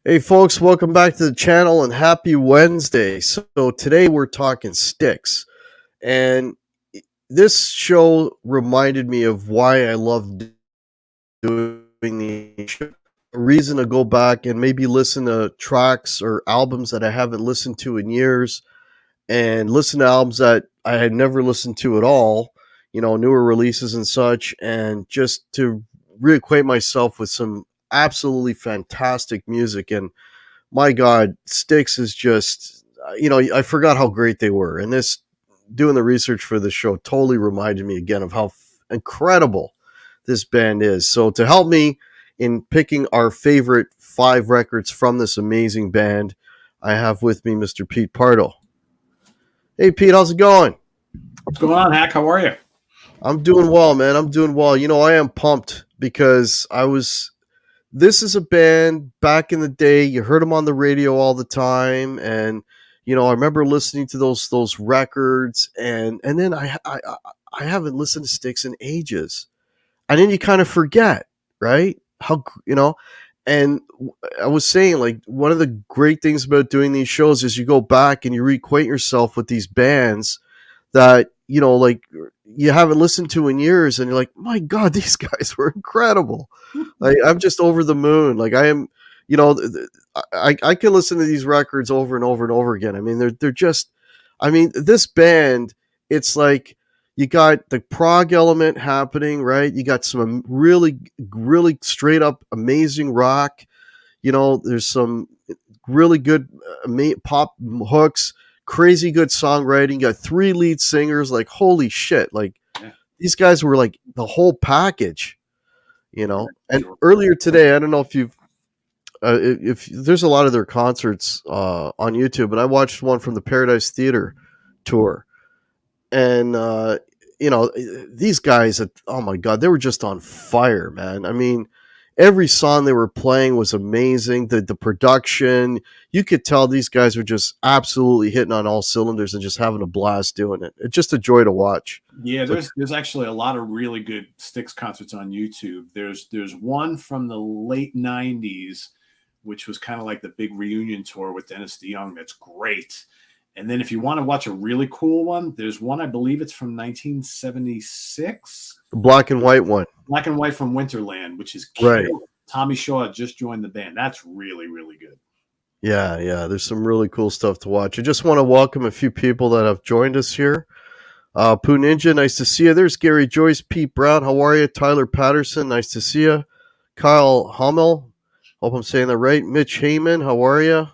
Hey folks, welcome back to the channel and happy Wednesday. So today we're talking Styx. And this show reminded me of why I love doing the show. A reason to go back and maybe listen to tracks or albums that I haven't listened to in years and listen to albums that I had never listened to at all, newer releases and such, and just to reacquaint myself with some absolutely fantastic music. And my God, Styx is just, I forgot how great they were. And this, doing the research for the show, totally reminded me again of how incredible this band is. So, to help me in picking our favorite 5 records from this amazing band, I have with me Mr. Pete Pardo. Hey, Pete, how's it going? What's going on, Hack? How are you? I'm doing well, man. I'm doing well. I am pumped because this is a band back in the day. You heard them on the radio all the time, and I remember listening to those records, and then I haven't listened to Styx in ages, and then you kind of forget, right? And I was saying, like, one of the great things about doing these shows is you go back and you reacquaint yourself with these bands that like you haven't listened to in years, and you're like, my God, these guys were incredible. Like, I'm just over the moon. Like, I am, I can listen to these records over and over and over again. I mean, they're just, I mean, this band, it's like you got the prog element happening, right? You got some really, really straight up amazing rock. There's some really good pop hooks, crazy good songwriting. You got 3 lead singers. Like, holy shit! Like, Yeah. these guys were like the whole package. And earlier today, I don't know if you've if there's a lot of their concerts on YouTube, and I watched one from the Paradise Theater tour, and these guys, oh my God, they were just on fire, man. I mean, every song they were playing was amazing. The production, you could tell these guys were just absolutely hitting on all cylinders and just having a blast doing it. It's just a joy to watch. Yeah, there's actually a lot of really good Styx concerts on YouTube. There's one from the late '90s, which was kind of like the big reunion tour with Dennis DeYoung. That's great. And then if you want to watch a really cool one, there's one, I believe it's from 1976. The black and white one. Black and white from Winterland, which is Right. killer. Tommy Shaw just joined the band. That's really, really good. Yeah. There's some really cool stuff to watch. I just want to welcome a few people that have joined us here. Pooh Ninja, nice to see you. There's Gary Joyce, Pete Brown, how are you? Tyler Patterson, nice to see you. Kyle Hummel, hope I'm saying that right. Mitch Heyman, how are you?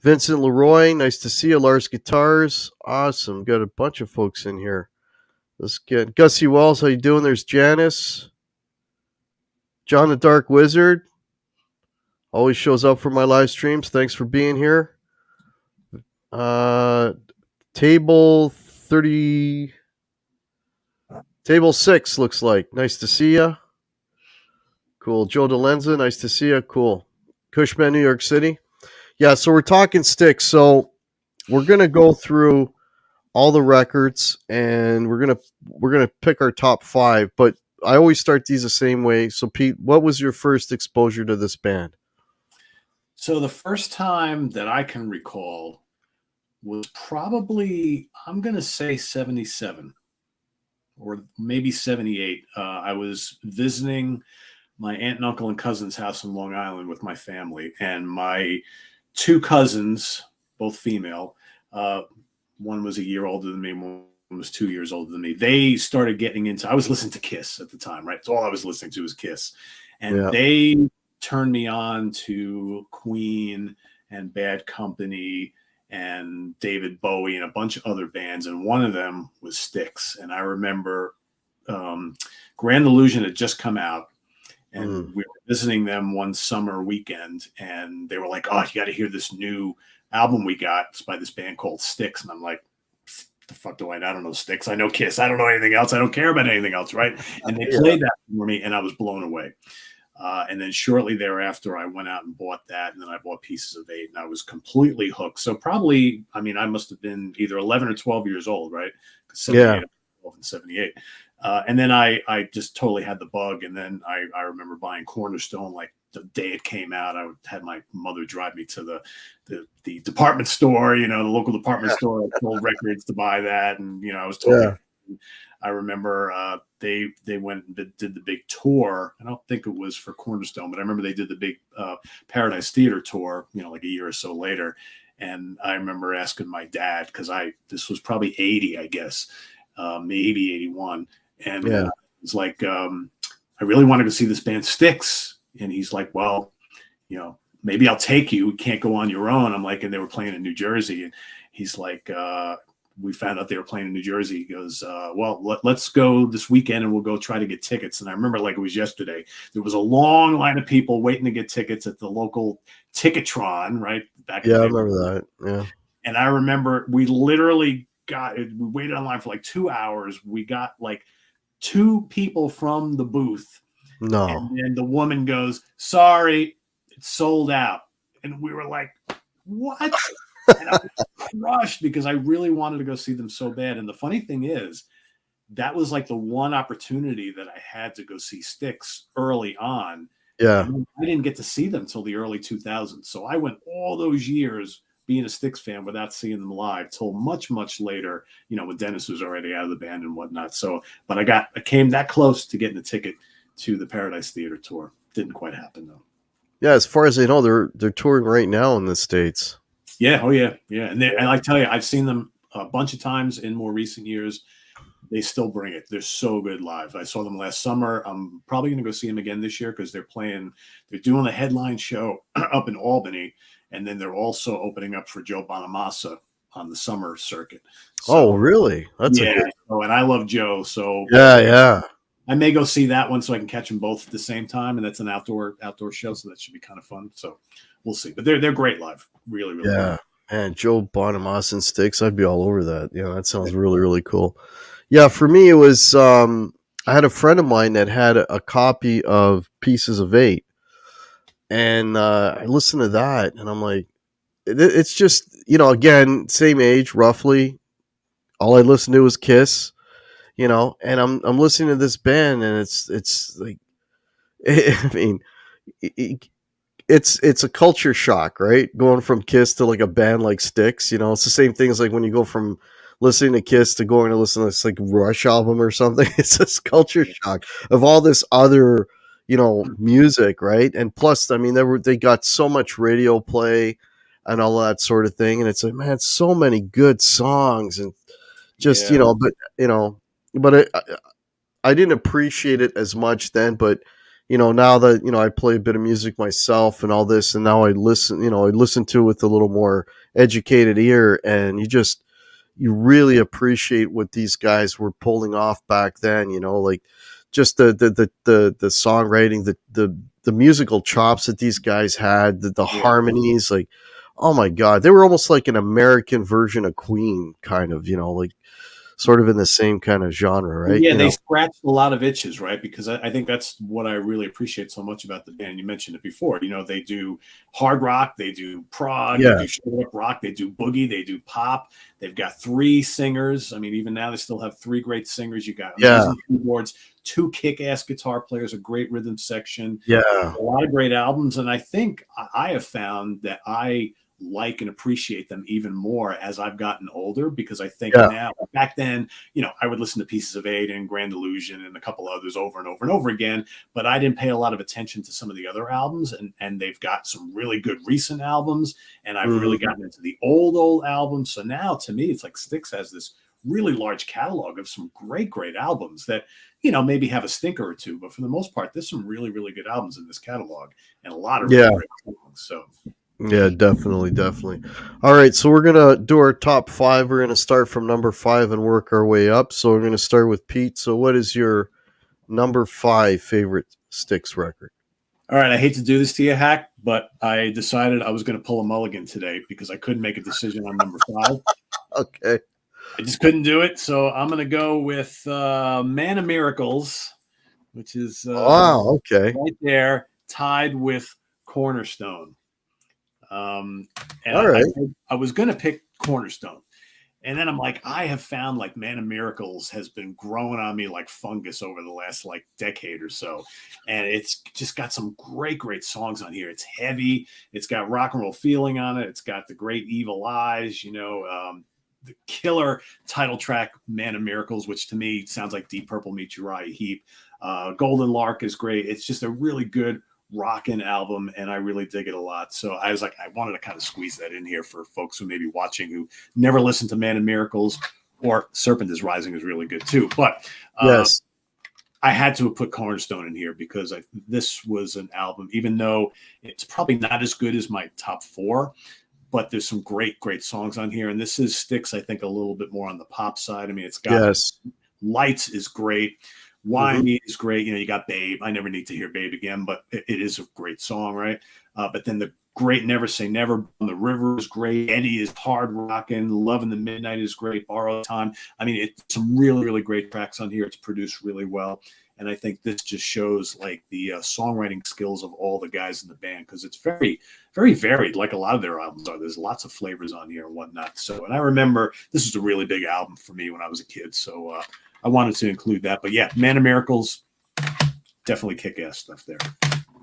Vincent Leroy, nice to see you. Lars Guitars, awesome. Got a bunch of folks in here. Let's get Gussie Wells, how you doing? There's Janice. John the Dark Wizard, always shows up for my live streams. Thanks for being here. Table 30, Table 6 looks like. Nice to see you. Cool. Joe DeLenza, nice to see you. Cool. Cushman, New York City. Yeah, so we're talking Styx. So we're gonna go through all the records, and we're gonna pick our top 5. But I always start these the same way. So, Pete, what was your first exposure to this band? So the first time that I can recall was probably, I'm going to say 77 or maybe 78. I was visiting my aunt and uncle and cousin's house in Long Island with my family, and my 2 cousins, both female, one was a year older than me, one was 2 years older than me. They started getting into, I was listening to Kiss at the time, right? So all I was listening to was Kiss. And they turned me on to Queen and Bad Company and David Bowie and a bunch of other bands. And one of them was Styx. And I remember Grand Illusion had just come out. And we were visiting them one summer weekend, and they were like, "Oh, you got to hear this new album we got. It's by this band called Styx." And I'm like, "The fuck do I know? I don't know Styx. I know Kiss. I don't know anything else. I don't care about anything else, right?" And they played that for me, and I was blown away. And then shortly thereafter, I went out and bought that, and then I bought Pieces of Eight, and I was completely hooked. So probably, I mean, I must have been either 11 or 12 years old, right? 78, 12 and 78. And then I just totally had the bug. And then I remember buying Cornerstone like the day it came out, I had my mother drive me to the department store, the local department store. I sold records to buy that, and I was totally. Yeah. I remember they went and did the big tour. I don't think it was for Cornerstone, but I remember they did the big Paradise Theater tour, like a year or so later. And I remember asking my dad, because this was probably 80, I guess, maybe 81. And Yeah. it's like, I really wanted to see this band Styx. And he's like, well, maybe I'll take you. You can't go on your own. I'm like, and they were playing in New Jersey. And he's like, we found out they were playing in New Jersey. He goes, well, let's go this weekend and we'll go try to get tickets. And I remember like it was yesterday. There was a long line of people waiting to get tickets at the local Ticketron, right? Back in Yeah, the I day. remember that. Yeah. And I remember we literally we waited online for like 2 hours. We got like 2 people from the booth. No. And then the woman goes, sorry, it's sold out. And we were like, what? And I was crushed because I really wanted to go see them so bad. And the funny thing is, that was like the one opportunity that I had to go see Styx early on. Yeah. And I didn't get to see them till the early 2000s. So I went all those years being a Styx fan without seeing them live till much, much later, when Dennis was already out of the band and whatnot. So, but I came that close to getting a ticket to the Paradise Theater tour. Didn't quite happen though. Yeah, as far as I know, they're touring right now in the States. Yeah, oh yeah, yeah. And I tell you, I've seen them a bunch of times in more recent years. They still bring it. They're so good live. I saw them last summer. I'm probably going to go see them again this year because they're doing the headline show up in Albany, and then they're also opening up for Joe Bonamassa on the summer circuit. So, oh, really? That's yeah. And I love Joe, so yeah. I may go see that one so I can catch them both at the same time, and that's an outdoor show, so that should be kind of fun. So we'll see. But they're great live. Really, really yeah. Good. Man, Joe Bonamassa and Styx, I'd be all over that. Yeah, that sounds really, really cool. Yeah, for me it was I had a friend of mine that had a copy of Pieces of 8. And I listened to that and I'm like, it's just, again, same age roughly. All I listened to was Kiss, and I'm listening to this band and it's like I mean, it's a culture shock, right? Going from Kiss to like a band like Styx, it's the same thing as like when you go from listening to Kiss to going to listen to this like Rush album or something. It's this culture shock of all this other, music, right? And plus, I mean, they got so much radio play and all that sort of thing, and it's like, man, so many good songs and just but I didn't appreciate it as much then, but now that I play a bit of music myself and all this, and now I listen to it with a little more educated ear, and you really appreciate what these guys were pulling off back then. Like just the songwriting, the musical chops that these guys had, the harmonies, like, oh my God, they were almost like an American version of Queen, kind of, like sort of in the same kind of genre, right? Yeah, they scratched a lot of itches, right? Because I think that's what I really appreciate so much about the band. You mentioned it before. They do hard rock, they do prog, they do straight up rock, they do boogie, they do pop. They've got 3 singers. I mean, even now they still have 3 great singers. You got amazing keyboards, 2 kick-ass guitar players, a great rhythm section. Yeah, a lot of great albums. And I think I have found that I like and appreciate them even more as I've gotten older, because I think now, back then, I would listen to Pieces of 8 and Grand Illusion and a couple others over and over and over again, but I didn't pay a lot of attention to some of the other albums, and they've got some really good recent albums, and I've really gotten into the old albums. So now to me, it's like Styx has this really large catalog of some great albums that, maybe have a stinker or two, but for the most part, there's some really, really good albums in this catalog and a lot of really great songs. So yeah, definitely. All right, so we're gonna do our top 5. We're gonna start from number 5 and work our way up. So we're gonna start with Pete. So what is your number 5 favorite Styx record? All right, I hate to do this to you, Hack, but I decided I was going to pull a mulligan today because I couldn't make a decision on number 5. Okay. I just couldn't do it, so I'm going to go with Man of Miracles, which is okay, right there, tied with Cornerstone. And all right. I was going to pick Cornerstone, And then I'm like, I have found like Man of Miracles has been growing on me like fungus over the last like decade or so. And it's just got some great songs on here. It's heavy. It's got rock and roll feeling on it. It's got the great Evil Eyes, the killer title track, Man of Miracles, which to me sounds like Deep Purple meets Uriah Heep. Golden Lark is great. It's just a really good rockin' album, and I really dig it a lot. So I was like, I wanted to kind of squeeze that in here for folks who may be watching who never listened to Man of Miracles, or Serpent is Rising is really good too. But Yes. I had to put Cornerstone in here because this was an album, even though it's probably not as good as my top 4, but there's some great songs on here. And this is Styx, I think, a little bit more on the pop side. I mean, it's got Yes. Lights is great. Why Me is great. You got Babe. I never need to hear Babe again, but it is a great song, right? But then the great Never Say Never on the River is great. Eddie is hard rocking. Love in the Midnight is great. Borrowed Time. I mean, it's some really great tracks on here. It's produced really well. And I think this just shows like the songwriting skills of all the guys in the band, because it's very varied, like a lot of their albums are. There's lots of flavors on here and whatnot. So, and I remember this was a really big album for me when I was a kid. So I wanted to include that. But yeah, Man of Miracles, definitely kick-ass stuff there.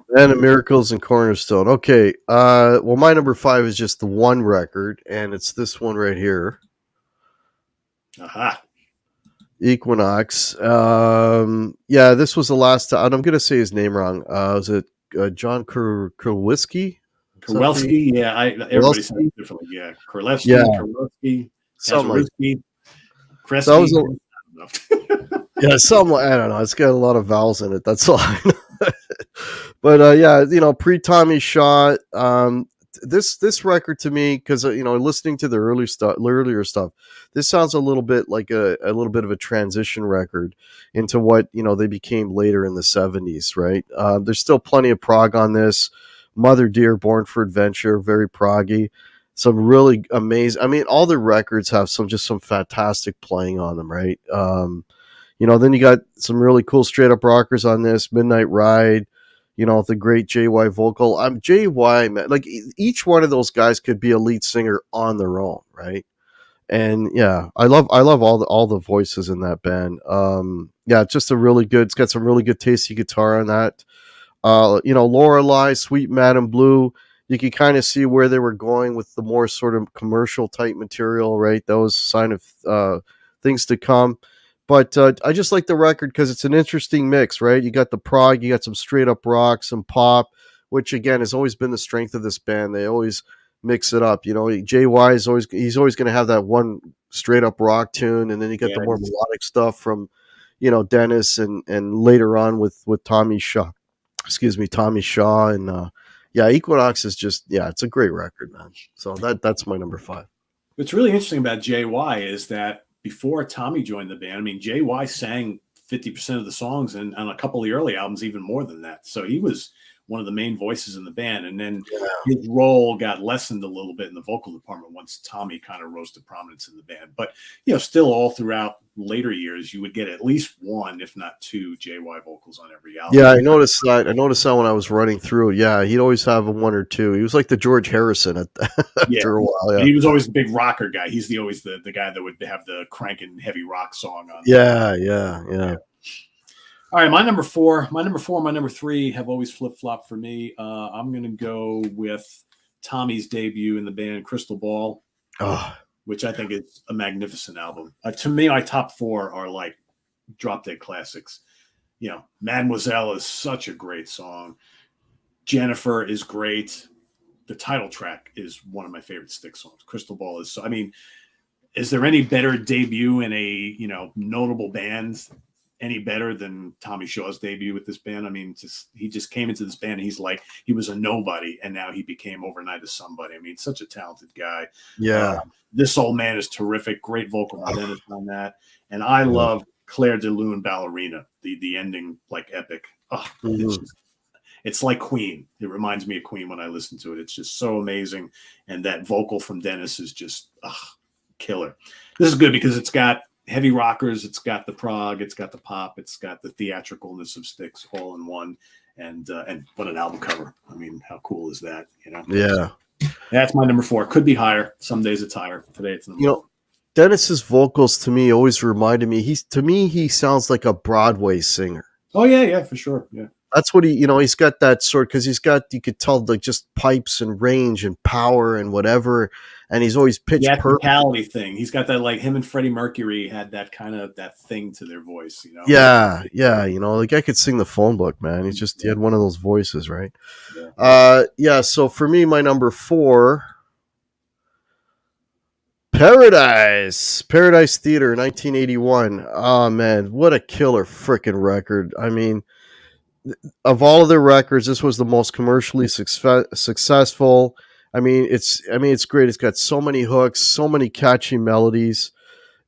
Man of Miracles and Cornerstone. Okay. Well, my number 5 is just the one record, and it's this one right here. Aha. Equinox. Yeah, this was the last time. I'm going to say his name wrong. Was it John Kurlewski? Kowalski, yeah. Everybody says it differently. Yeah, Kurlewski, Yeah. Kowalski, Something like Kazarewski, Kresge. So yeah, some I don't know. It's got a lot of vowels in it. That's all I know. But yeah, pre-Tommy Shaw. This record to me, because listening to the earlier stuff, this sounds a little bit like a little bit of a transition record into what they became later in the 70s, right? There's still plenty of prog on this. Mother Dear, Born for Adventure, very proggy. Some really amazing. I mean, all the records have some fantastic playing on them, right? Then you got some really cool straight up rockers on this. Midnight Ride, the great JY vocal. I'm JY, man. Like each one of those guys could be a lead singer on their own, right? And yeah, I love all the voices in that band. Yeah, it's just it's got some really good tasty guitar on that. Lorelei, Sweet Madam Blue. You can kind of see where they were going with the more sort of commercial type material, right? That was a sign of things to come. But I just like the record because it's an interesting mix, right? You got the prog, you got some straight up rock, some pop, which again has always been the strength of this band. They always mix it up. JY is he's always going to have that one straight up rock tune, and then you got the more melodic stuff from Dennis and later on with Tommy Shaw. Tommy Shaw and Equinox is just it's a great record, man. So that's my number 5. What's really interesting about JY is that before Tommy joined the band, I mean, JY sang 50% of the songs, and on a couple of the early albums, even more than that. So he was one of the main voices in the band. And then his role got lessened a little bit in the vocal department once Tommy kind of rose to prominence in the band. But, still all throughout later years, you would get at least one, if not two, JY vocals on every album. Yeah, I noticed that. When I was running through. Yeah, he'd always have one or two. He was like the George Harrison after a while. Yeah. He was always the big rocker guy. He's always the guy that would have the cranking heavy rock song on. Yeah. All right, my number 4, my number 3 have always flip-flopped for me. I'm going to go with Tommy's debut in the band, Crystal Ball, which I think is a magnificent album. To me, my top 4 are like drop-dead classics. Mademoiselle is such a great song. Jennifer is great. The title track is one of my favorite Styx songs. Crystal Ball is, is there any better debut in a, notable band any better than Tommy Shaw's debut with this band? I mean, he just came into this band and he was a nobody, and now he became overnight a somebody. I mean, such a talented guy. Yeah. This old man is terrific. Great vocal Dennis on that. And I love Claire de Lune Ballerina, the ending, like epic. It's like Queen. It reminds me of Queen when I listen to it. It's just so amazing. And that vocal from Dennis is just killer. This is good because it's got heavy rockers, it's got the prog, it's got the pop, it's got the theatricalness of Styx all in one. And what an album cover. I mean, how cool is that? Yeah. That's my number 4. Could be higher. Some days it's higher. Today it's number 4. Dennis's vocals to me always reminded me. He sounds like a Broadway singer. Oh yeah, for sure. Yeah. That's what he's got that sort because you could tell like just pipes and range and power and whatever, and he's always pitch perfect. Theatricality thing. He's got that, like him and Freddie Mercury had that kind of that thing to their voice, you know. Yeah, like I could sing the phone book, man. He had one of those voices, right? Yeah. So for me, my number 4, Paradise Theater, 1981. Oh man, what a killer freaking record! I mean, of all of their records, this was the most commercially successful. It's great. It's got so many hooks, so many catchy melodies.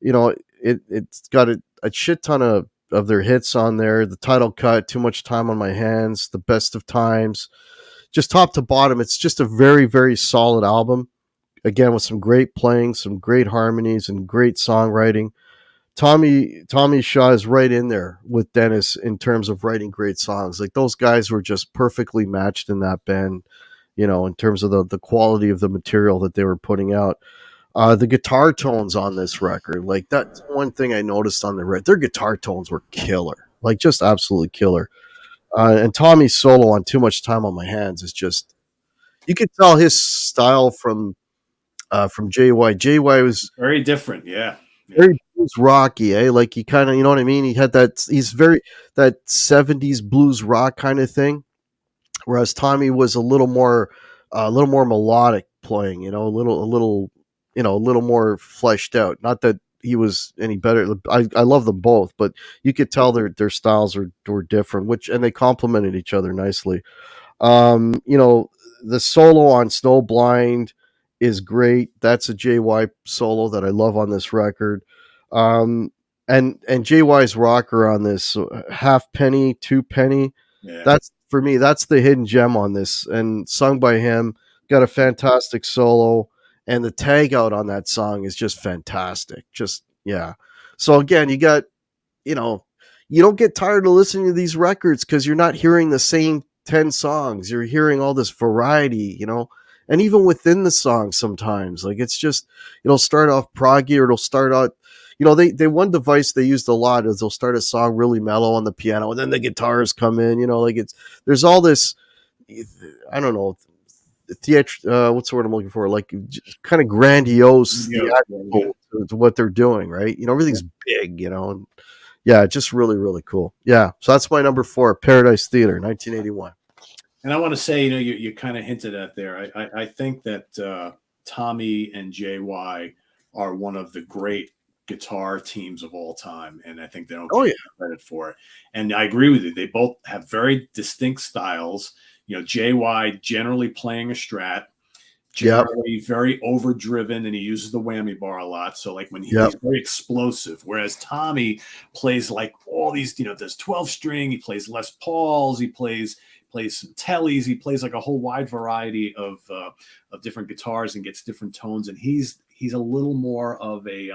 It's got a shit ton of their hits on there. The title cut, Too Much Time on My Hands, The Best of Times, just top to bottom. It's just a very, very solid album. Again, with some great playing, some great harmonies, and great songwriting. Tommy Shaw is right in there with Dennis in terms of writing great songs. Like those guys were just perfectly matched in that band, in terms of the quality of the material that they were putting out. The guitar tones on this record, like that's one thing I noticed on the record. Their guitar tones were killer, like just absolutely killer. And Tommy's solo on Too Much Time on My Hands is just, you could tell his style from JY. JY was Very different. Yeah. very blues rocky, eh? Like he kind of, you know what I mean? He's very that 70s blues rock kind of thing. Whereas Tommy was a little more melodic playing, a little more fleshed out. Not that he was any better. I love them both, but you could tell their styles were different, and they complemented each other nicely. You know, the solo on Snowblind is great. That's a JY solo that I love on this record. And JY's rocker on this half penny, two penny. Yeah. That's for me. That's the hidden gem on this, and sung by him. Got a fantastic solo, and the tag out on that song is just fantastic. Just yeah. So again, you know, you don't get tired of listening to these records because you're not hearing the same 10 songs. You're hearing all this variety, and even within the song sometimes, like it's just, it'll start off proggy or it'll start out, they one device they used a lot is they'll start a song really mellow on the piano and then the guitars come in, there's all this, I don't know, what's the word I'm looking for? Like kind of grandiose theatrical to what they're doing, right? Everything's big, and yeah, just really, really cool. Yeah. So that's my number 4, Paradise Theater, 1981. And I want to say, you kind of hinted at there. I think that Tommy and JY are one of the great guitar teams of all time, and I think they don't get credit for it. And I agree with you. They both have very distinct styles. JY generally playing a Strat, generally very overdriven, and he uses the whammy bar a lot. So like when he's very explosive, whereas Tommy plays like all these, there's 12 string, he plays Les Pauls, he plays some tellies, he plays like a whole wide variety of different guitars and gets different tones. And he's a little more of a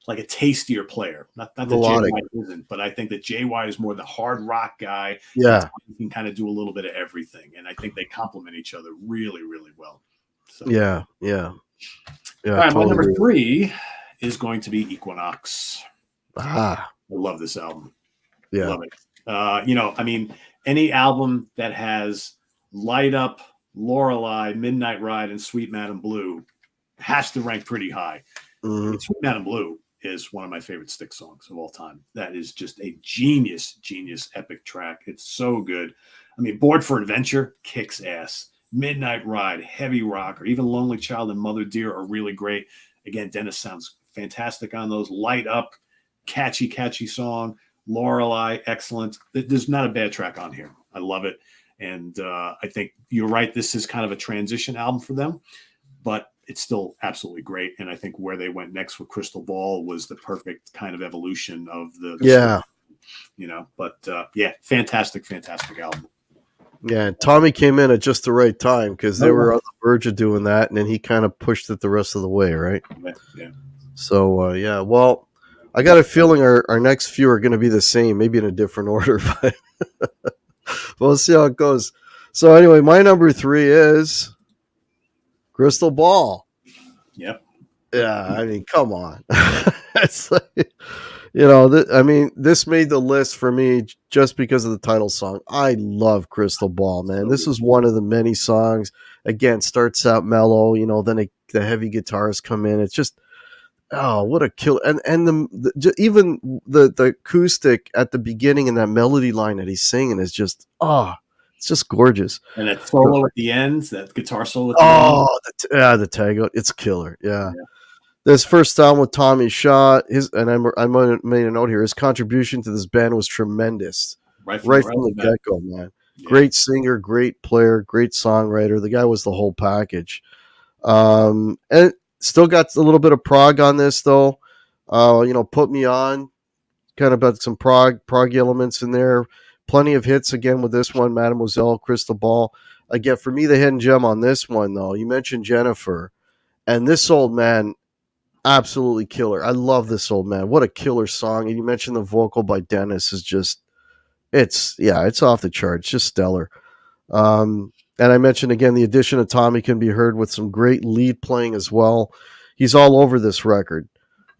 like a tastier player. Not that JY isn't, but I think that JY is more the hard rock guy. Yeah. He can kind of do a little bit of everything. And I think they complement each other really, really well. So. Yeah. All right, totally. My number 3 is going to be Equinox. I love this album. Yeah. Love it. Any album that has Light Up, Lorelei, Midnight Ride, and Sweet Madam Blue has to rank pretty high. Mm-hmm. Sweet Madam Blue is one of my favorite Styx songs of all time. That is just a genius epic track. It's so good. Bored for Adventure kicks ass. Midnight Ride, heavy rocker, even Lonely Child and Mother Dear are really great. Again, Dennis sounds fantastic on those. Light Up, catchy song. Lorelei, excellent. There's not a bad track on here. I love it. And I think you're right. This is kind of a transition album for them, but it's still absolutely great. And I think where they went next with Crystal Ball was the perfect kind of evolution of the story, but fantastic album. Yeah, Tommy came in at just the right time because they were on the verge of doing that, and then he kind of pushed it the rest of the way, right? Yeah. So, well, I got a feeling our next few are going to be the same, maybe in a different order, but we'll see how it goes. So anyway, my number 3 is Crystal Ball. Yep. Yeah, I mean, come on. It's like, I mean, this made the list for me just because of the title song. I love Crystal Ball, man. So This good. is one of the many songs. Again, starts out mellow, then the heavy guitars come in. It's just, oh, what a kill! And even the acoustic at the beginning and that melody line that he's singing is just, it's just gorgeous. And that solo at the end, that guitar solo at the end. Oh, the tag, it's killer. Yeah. Yeah, This first album with Tommy Shaw, I made a note here. His contribution to this band was tremendous, right right from off the the bat. get go, man. Yeah, Great singer, great player, great songwriter. The guy was the whole package. And still got a little bit of prog on this though. Put Me On, kind of about some prog elements in there. Plenty of hits again with this one, Mademoiselle, Crystal Ball. Again, for me, the hidden gem on this one though. You mentioned Jennifer, and this old man, absolutely killer. I love this old man. What a killer song. And you mentioned the vocal by Dennis is just, it's off the charts, just stellar. And I mentioned again, the addition of Tommy can be heard with some great lead playing as well. He's all over this record,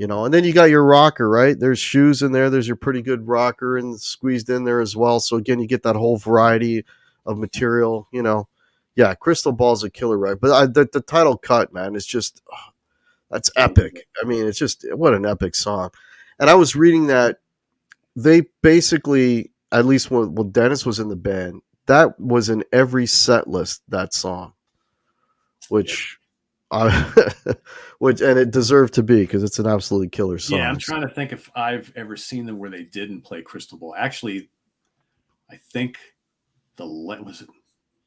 and then you got your rocker, right? There's shoes in there. There's your pretty good rocker and squeezed in there as well. So again, you get that whole variety of material. Yeah, Crystal Ball's a killer, right? But the title cut, man, is just, that's epic. I mean, it's just, what an epic song. And I was reading that they basically, at least when Dennis was in the band, that was in every set list, that song, yeah. which I, which, and it deserved to be because it's an absolutely killer Yeah, I'm song. trying to think if I've ever seen them where they didn't play Crystal Ball. Actually, I think was it.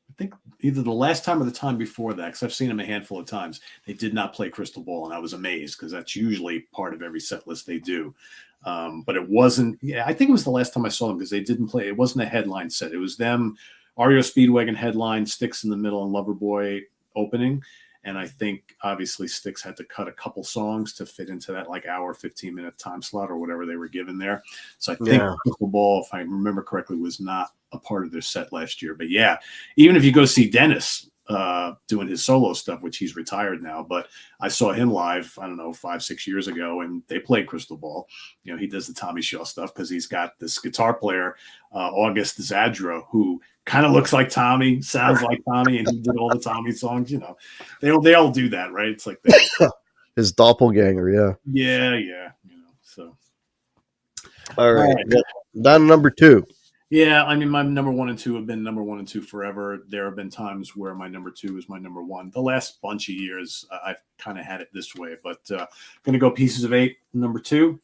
I think either the last time or the time before that, because I've seen them a handful of times. They did not play Crystal Ball, and I was amazed because that's usually part of every set list they do. But it wasn't. Yeah, I think it was the last time I saw them because they didn't play. It wasn't a headline set. It was them, REO Speedwagon headline, Styx in the middle, and Loverboy opening. And I think obviously Styx had to cut a couple songs to fit into that like hour, 15-minute time slot or whatever they were given there. So I think Yeah. Crystal Ball, if I remember correctly, was not a part of their set last year. But yeah, even if you go see Dennis doing his solo stuff, which he's retired now, but I saw him live, I don't know, 5-6 years ago, and they played Crystal Ball. He does the Tommy Shaw stuff because he's got this guitar player, August Zadro, who kind of looks like Tommy, sounds like Tommy, and he did all the Tommy songs. They all do that, right? It's like His doppelganger, yeah. yeah. So All right. right. Yeah. Down to number 2. Yeah, I mean, my number 1 and 2 have been number 1 and 2 forever. There have been times where my number 2 is my number 1. The last bunch of years, I've kind of had it this way, but going to go Pieces of 8, number 2.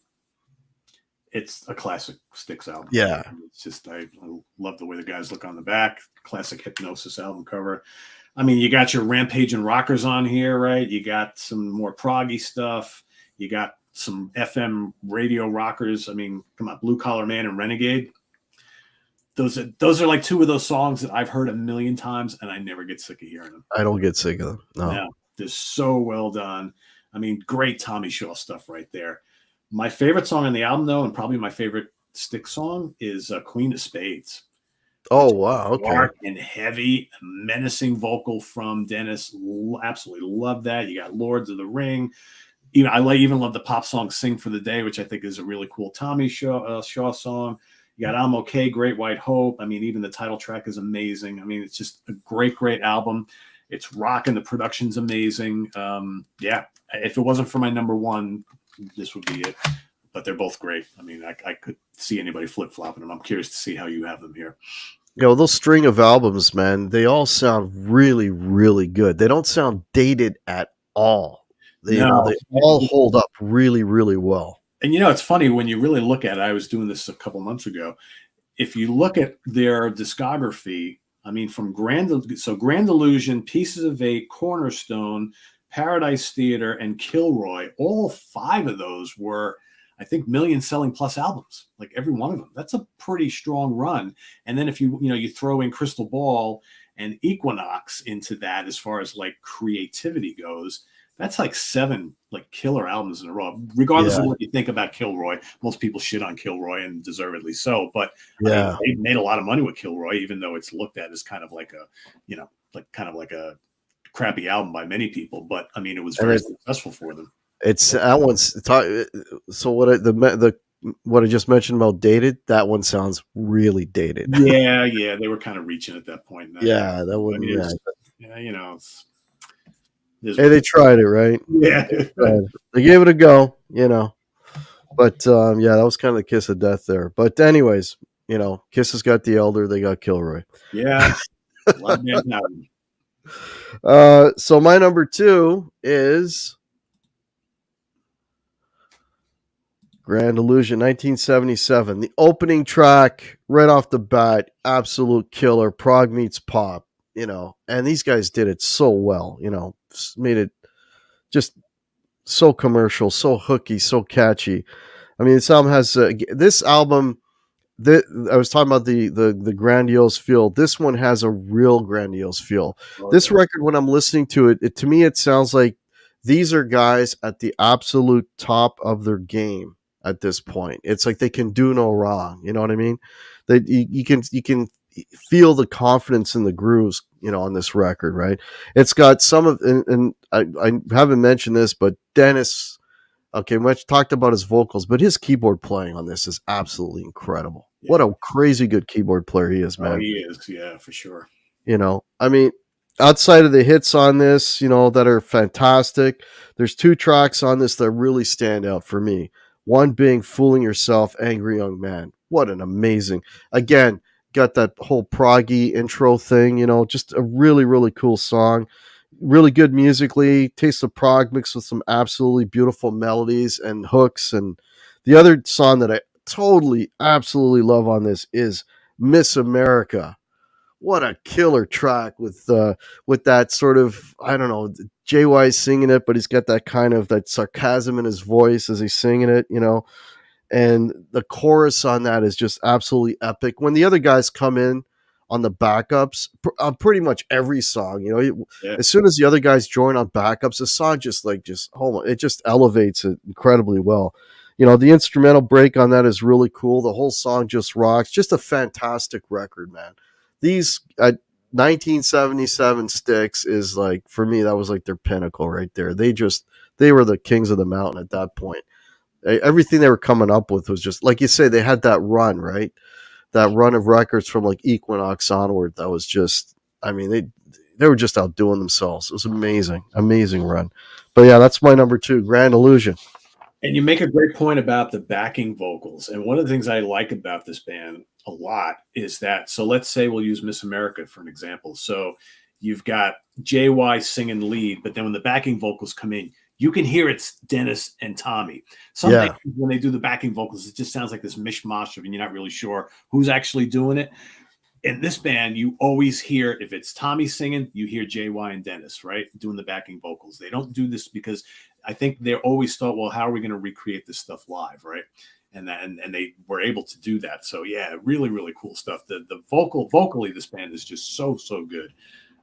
It's a classic Styx album. Yeah. It's just, I love the way the guys look on the back. Classic Hypnosis album cover. I mean, you got your Rampage and Rockers on here, right? You got some more proggy stuff. You got some FM radio rockers. I mean, come on, Blue Collar Man and Renegade. Those are like 2 of those songs that I've heard a million times, and I never get sick of hearing them. I don't get sick of them. No. They're so well done. I mean, great Tommy Shaw stuff right there. My favorite song on the album, though, and probably my favorite Styx song, is Queen of Spades. Oh, wow. Okay. Dark and heavy, menacing vocal from Dennis. Absolutely love that. You got Lords of the Ring. I even love the pop song "Sing for the Day," which I think is a really cool Tommy Shaw song. You got "I'm Okay," "Great White Hope." I mean, even the title track is amazing. I mean, it's just a great album. It's rocking. The production's amazing. Yeah, if it wasn't for my number 1, this would be it. But they're both great. I mean, I could see anybody flip-flopping them. I'm curious to see how you have them here. Those string of albums, man, they all sound really, really good. They don't sound dated at all. They all hold up really, really well. And it's funny when you really look at it. I was doing this a couple months ago. If you look at their discography, I mean, from Grand Illusion, Pieces of 8, Cornerstone, Paradise Theater, and Kilroy, all 5 of those were, I think, million-selling plus albums, like every one of them. That's a pretty strong run. And then if you throw in Crystal Ball and Equinox into that, as far as like creativity goes, that's like 7 like killer albums in a row. Regardless of what you think about Kilroy, most people shit on Kilroy, and deservedly so. But I mean, they made a lot of money with Kilroy, even though it's looked at as kind of like a crappy album by many people. But I mean, it was very successful for them. It's that one's so the what I just mentioned about dated. That one sounds really dated. Yeah, yeah, they were kind of reaching at that point in that era. Yeah, that I one. mean, Yeah, yeah, it is hey, what they it tried it, right? is. Yeah. They gave it a go, But yeah, that was kind of the kiss of death there. But anyways, Kiss has got the Elder, they got Kilroy. Yeah, a lot of bands have them. So my number two is Grand Illusion, 1977. The opening track, right off the bat, absolute killer. Prog meets pop, and these guys did it so well, made it just so commercial, so hooky, so catchy. I mean, this album. I was talking about the grandiose feel. This one has a real grandiose feel. Oh, This yeah. record, when I'm listening to it, to me, it sounds like these are guys at the absolute top of their game at this point. It's like they can do no wrong. You know what I mean? That you can feel the confidence in the grooves, on this record, right? It's got some of, and I haven't mentioned this, but Dennis. Okay, much talked about his vocals, but his keyboard playing on this is absolutely incredible. What Yeah. a crazy good keyboard player he is, Oh, man. he is. Yeah, for sure. I mean, outside of the hits on this, that are fantastic, there's two tracks on this that really stand out for me. One being Fooling Yourself, Angry Young Man. What an amazing, again, got that whole proggy intro thing, just a really, really cool song. Really good musically, taste of prog mixed with some absolutely beautiful melodies and hooks. And the other song that I totally, absolutely love on this is Miss America. What a killer track with that sort of, I don't know, JY singing it, but he's got that kind of that sarcasm in his voice as he's singing it, and the chorus on that is just absolutely epic. When the other guys come in on the backups, on pretty much every song, Yeah. as soon as the other guys join on backups, the song it just elevates it incredibly well. The instrumental break on that is really cool. The whole song just rocks. Just a fantastic record, man. These 1977 Styx is like, for me, that was like their pinnacle right there. They were the kings of the mountain at that point. Everything they were coming up with was just like you say. They had that run, right? That run of records from like Equinox onward. That was just, I mean, they were just outdoing themselves. It was amazing, amazing run. But yeah, that's my number two, Grand Illusion. And you make a great point about the backing vocals. And one of the things I like about this band a lot is that, so let's say we'll use Miss America for an example. So you've got JY singing lead, but then when the backing vocals come in, you can hear it's Dennis and Tommy. Sometimes Yeah, when they do the backing vocals, it just sounds like this mishmash of, and you're not really sure who's actually doing it. In this band, you always hear, if it's Tommy singing, you hear JY and Dennis, right, doing the backing vocals. They don't do this because I think they're always thought, well, how are we going to recreate this stuff live, right? And they were able to do that. So yeah, really, really cool stuff. The vocally, this band is just so good.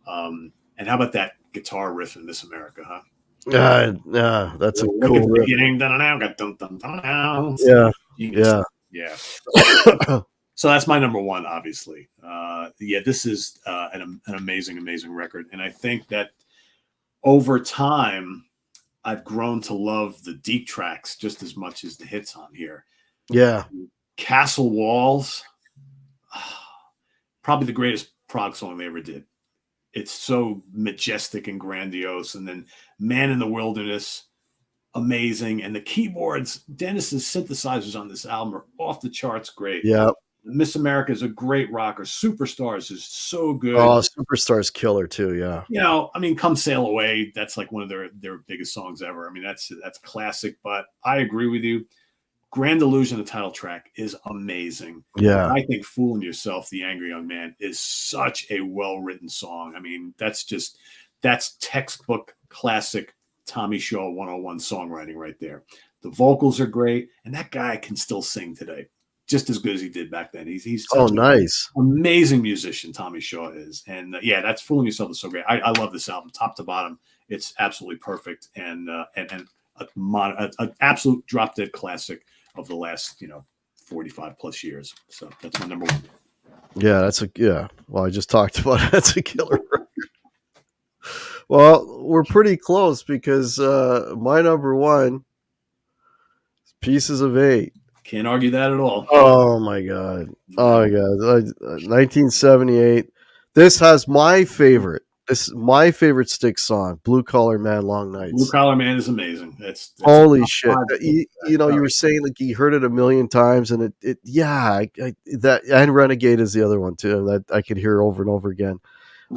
And how about that guitar riff in Miss America, huh? yeah, that's a Look at cool the riff. beginning. Dun, dun, dun. Yeah, Genius. yeah, Yeah. So that's my number one, obviously. Yeah, this is an amazing, amazing record. And I think that over time, I've grown to love the deep tracks just as much as the hits on here. yeah. Castle Walls, probably the greatest prog song they ever did. It's so majestic and grandiose. And then Man in the Wilderness, amazing. And the keyboards, Dennis's synthesizers on this album are off the charts great. Yeah. Miss America is a great rocker. Superstars is so good. Oh, Superstar's killer too. Yeah. I mean, Come Sail Away, that's like one of their biggest songs ever. I mean, that's classic, but I agree with you. Grand Illusion, the title track, is amazing. Yeah. I think Fooling Yourself, the Angry Young Man, is such a well-written song. I mean, that's textbook classic Tommy Shaw 101 songwriting right there. The vocals are great, and that guy can still sing today, just as good as he did back then. He's such nice. an amazing musician, Tommy Shaw is. And yeah, that's Fooling Yourself is so great. I love this album, top to bottom. It's absolutely perfect and an absolute drop dead classic of the last 45 plus years. So that's my number one. Yeah, Well, I just talked about it. That's a killer record. Well, we're pretty close because my number one is Pieces of Eight. Can't argue that at all. Oh my god! Oh No. my god! 1978. This has my favorite. This is my favorite Styx song, "Blue Collar Man, Long Blue Nights." Collar Man is amazing. It's a Holy top shit! five. You were saying like you heard it a million times, and yeah, that and Renegade is the other one too that I could hear over and over again.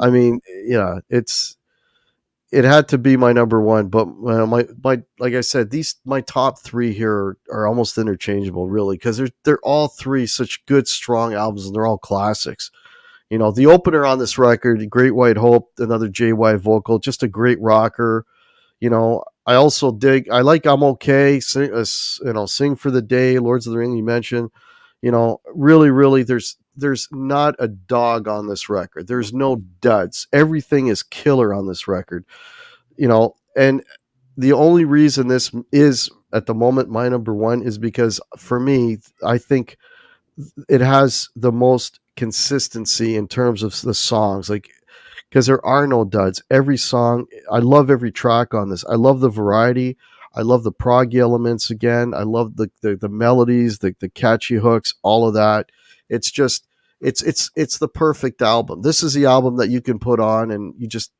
I mean, yeah, it had to be my number one, but my like I said, these my top three here are almost interchangeable, really, because they're all three such good, strong albums, and they're all classics. You know, the opener on this record, "Great White Hope," another JY vocal, just a great rocker. You know, I also dig. I like "I'm Okay," "Sing for the Day," "Lords of the Ring." You mentioned, you know, really, really, there's not a dog on this record. There's no duds. Everything is killer on this record. You know, and the only reason this is at the moment my number one is because for me, I think it has the most consistency in terms of the songs. Like, because there are no duds. Every song, I love every track on this. I love the variety. I love the prog elements again. I love the melodies, the catchy hooks, all of that. It's just it's the perfect album. This is the album that you can put on and you just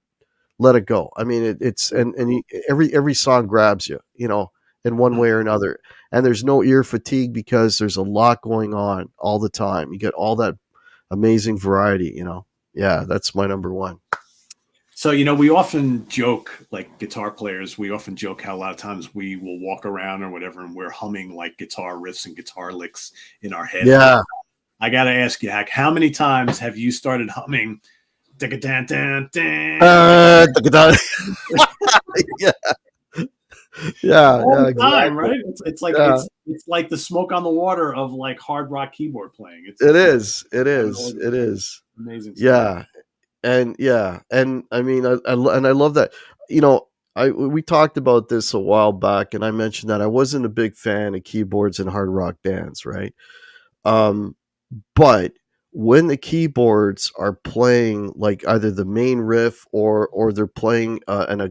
let it go. I mean, it's every song grabs you, you know, in one way or another. And there's no ear fatigue because there's a lot going on all the time. You get all that amazing variety, you know. Yeah, that's my number one. So, we often joke, like guitar players, we often joke how a lot of times we will walk around or whatever and we're humming like guitar riffs and guitar licks in our head. Yeah. I got to ask you, Hack, how many times have you started humming? Yeah, yeah, yeah, all the time, exactly. right? It's like Yeah, it's like the smoke on the water of like hard rock keyboard playing. it is. It I don't is. know, It is. amazing stuff. Yeah, and I mean, and I love that. You know, we talked about this a while back, and I mentioned that I wasn't a big fan of keyboards in hard rock bands, right? Um, but when the keyboards are playing like either the main riff or they're playing an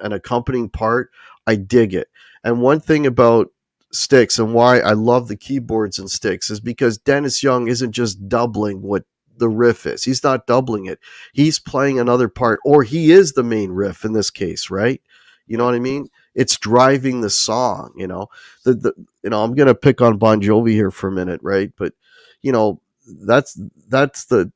accompanying part, I dig it. And one thing about Styx and why I love the keyboards in Styx is because Dennis Young isn't just doubling what the riff is. He's not doubling it. He's playing another part, or he is the main riff in this case, right? You know Yeah. what I mean? It's driving the song. You know, the I'm gonna pick on Bon Jovi here for a minute, right? But you know, that's the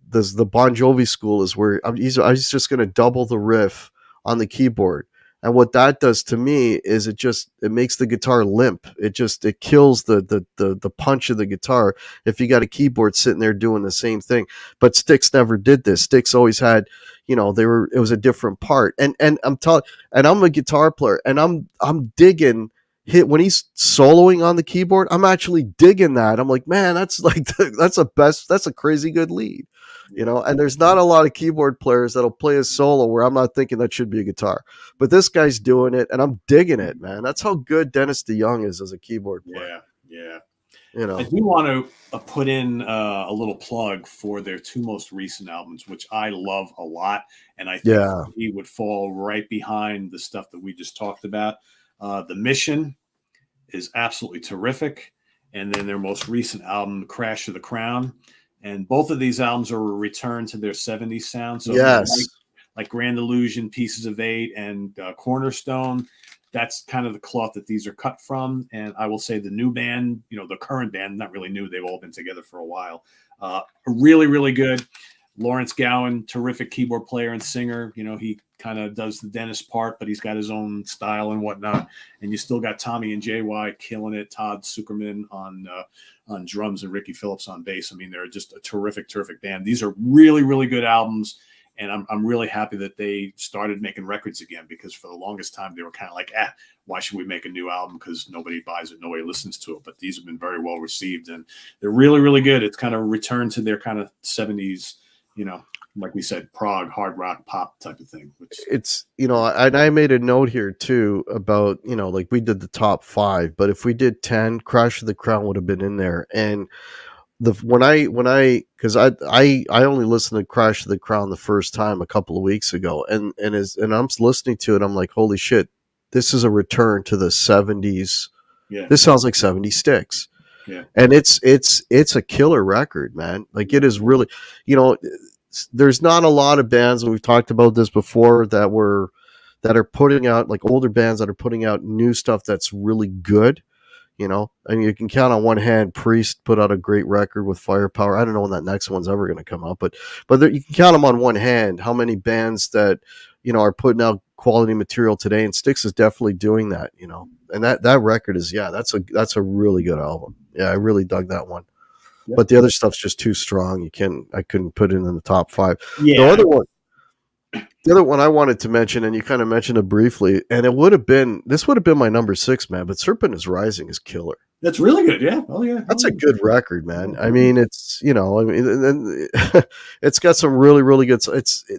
Bon Jovi school is where he's just going to double the riff on the keyboard, and what that does to me is it makes the guitar limp. It kills the punch of the guitar if you got a keyboard sitting there doing the same thing. But Styx never did this. Styx always had, you know, it was a different part, and I'm telling, and I'm a guitar player, and I'm digging hit when he's soloing on the keyboard. I'm actually digging that. I'm like, man, that's like that's a crazy good lead, you Yeah. know. And there's not a lot of keyboard players that'll play a solo where I'm not thinking that should be a guitar, but this guy's doing it, and I'm digging it, man. That's how good Dennis DeYoung is as a keyboard player, Yeah. Yeah. you I know. do want to put in a little plug for their two most recent albums, which I love a lot, and I think Yeah, he would fall right behind the stuff that we just talked about. The Mission is absolutely terrific, and then their most recent album, Crash of the Crown, and both of these albums are a return to their '70s sound. So if you yes, like Grand Illusion, Pieces of Eight, and Cornerstone, that's kind of the cloth that these are cut from. And I will say the new band, the current band, not really new, they've all been together for a while. Really, really good. Lawrence Gowan, terrific keyboard player and singer. He kind of does the Dennis part, but he's got his own style and whatnot. And you still got Tommy and JY killing it. Todd Zuckerman on drums and Ricky Phillips on bass. I mean, they're just a terrific, terrific band. These are really, really good albums. And I'm really happy that they started making records again, because for the longest time they were kind of like, why should we make a new album? Because nobody buys it, nobody listens to it. But these have been very well received, and they're really, really good. It's kind of a return to their kind of 70s, like we said, prog, hard rock, pop type of thing. it's, and I made a note here too about, like we did the top 5, but if we did 10, Crash of the Crown would have been in there. And because I only listened to Crash of the Crown the first time a couple of weeks ago, and I'm listening to it, I'm like, holy shit, this is a return to the 70s. Yeah. This sounds like 70s Styx. Yeah. And it's a killer record, man. Like, it is really, you know, there's not a lot of bands, and we've talked about this before, that are putting out, like, older bands that are putting out new stuff that's really good. You know, I mean, you can count on one hand. Priest put out a great record with Firepower. I don't know when that next one's ever going to come out, but you can count them on one hand. How many bands that, you know, are putting out quality material today? And Styx is definitely doing that. You know, and that record is, yeah, that's a really good album. Yeah, I really dug that one. Yep. But the other stuff's just too strong. I couldn't put it in the top 5. Yeah. The other one I wanted to mention, and you kind of mentioned it briefly, and this would have been my number 6, man. But Serpent is Rising is killer. That's really good. Yeah. Oh yeah. That's a good record, man. I mean, it's, you know, I mean, it's got some really, really good.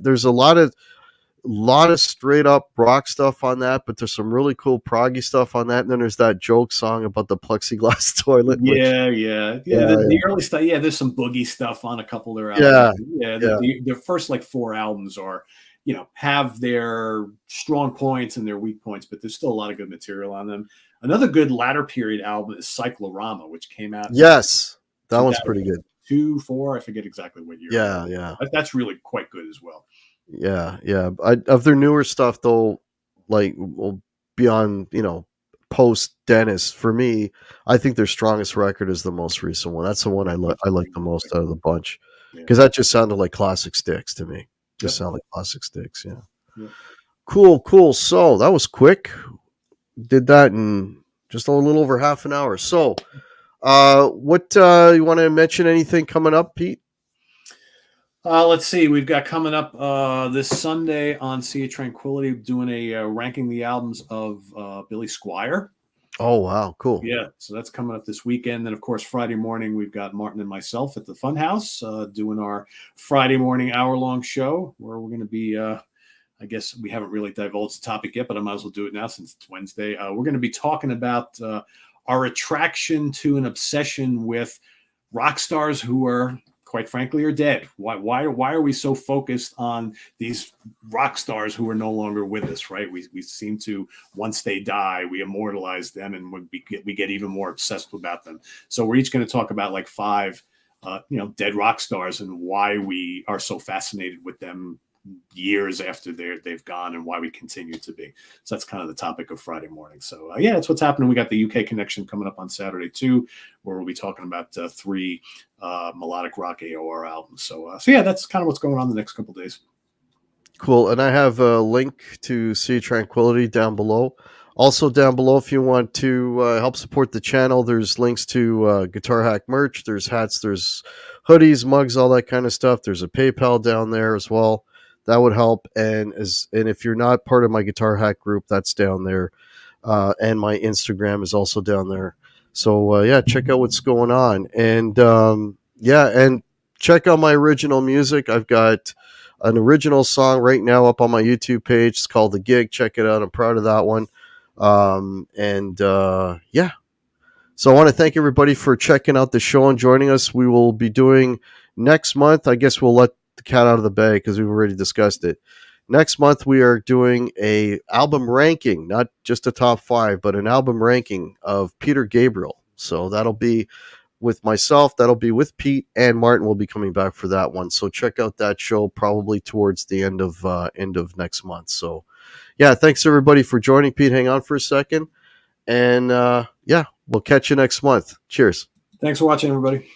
There's a lot of straight up rock stuff on that, but there's some really cool proggy stuff on that. And then there's that joke song about the plexiglass toilet. Yeah, which, yeah. The early stuff. Yeah, there's some boogie stuff on a couple of their albums. Yeah. The first like 4 albums are, you know, have their strong points and their weak points, but there's still a lot of good material on them. Another good latter period album is Cyclorama, which came out. Yes, that one's pretty good. 2, 4, I forget exactly what year. Yeah. That's really quite good as well. Yeah. Of their newer stuff, though, like, well, beyond, you know, post Dennis, for me, I think their strongest record is the most recent one. That's the one I like the most out of the bunch, because that just sounded like classic Styx to me. Just sound like classic Styx. Yeah. Cool. So that was quick. Did that in just a little over half an hour. So, what you want to mention? Anything coming up, Pete? Let's see. We've got coming up this Sunday on Sea of Tranquility, doing a ranking the albums of Billy Squier. Oh, wow. Cool. Yeah. So that's coming up this weekend. Then, of course, Friday morning, we've got Martin and myself at the Funhouse doing our Friday morning hour-long show, where we're going to be, I guess we haven't really divulged the topic yet, but I might as well do it now since it's Wednesday. We're going to be talking about our attraction to an obsession with rock stars who are, quite frankly, are dead. Why are we so focused on these rock stars who are no longer with us, right? We seem to, once they die, we immortalize them, and we get even more obsessed about them. So we're each going to talk about like 5, dead rock stars, and why we are so fascinated with them years after they've gone, and why we continue to be. So that's kind of the topic of Friday morning. So that's what's happening. We got the UK connection coming up on Saturday too, where we'll be talking about 3 melodic rock AOR albums. So that's kind of what's going on the next couple days. Cool. And I have a link to Sea Tranquility down below. Also down below, if you want to help support the channel, there's links to Guitar Hack merch. There's hats, there's hoodies, mugs, all that kind of stuff. There's a PayPal down there as well. That would help. And if you're not part of my Guitar Hack group, that's down there. And my Instagram is also down there. So check out what's going on. And and check out my original music. I've got an original song right now up on my YouTube page. It's called The Gig. Check it out. I'm proud of that one. So I want to thank everybody for checking out the show and joining us. We will be doing next month. I guess we'll let the cat out of the bag because we've already discussed it. Next month, we are doing a album ranking, not just a top 5, but an album ranking of Peter Gabriel. So that'll be with myself. That'll be with Pete, and Martin will be coming back for that one. So check out that show probably towards the end of next month. So thanks everybody for joining. Pete, hang on for a second. And we'll catch you next month. Cheers. Thanks for watching, everybody.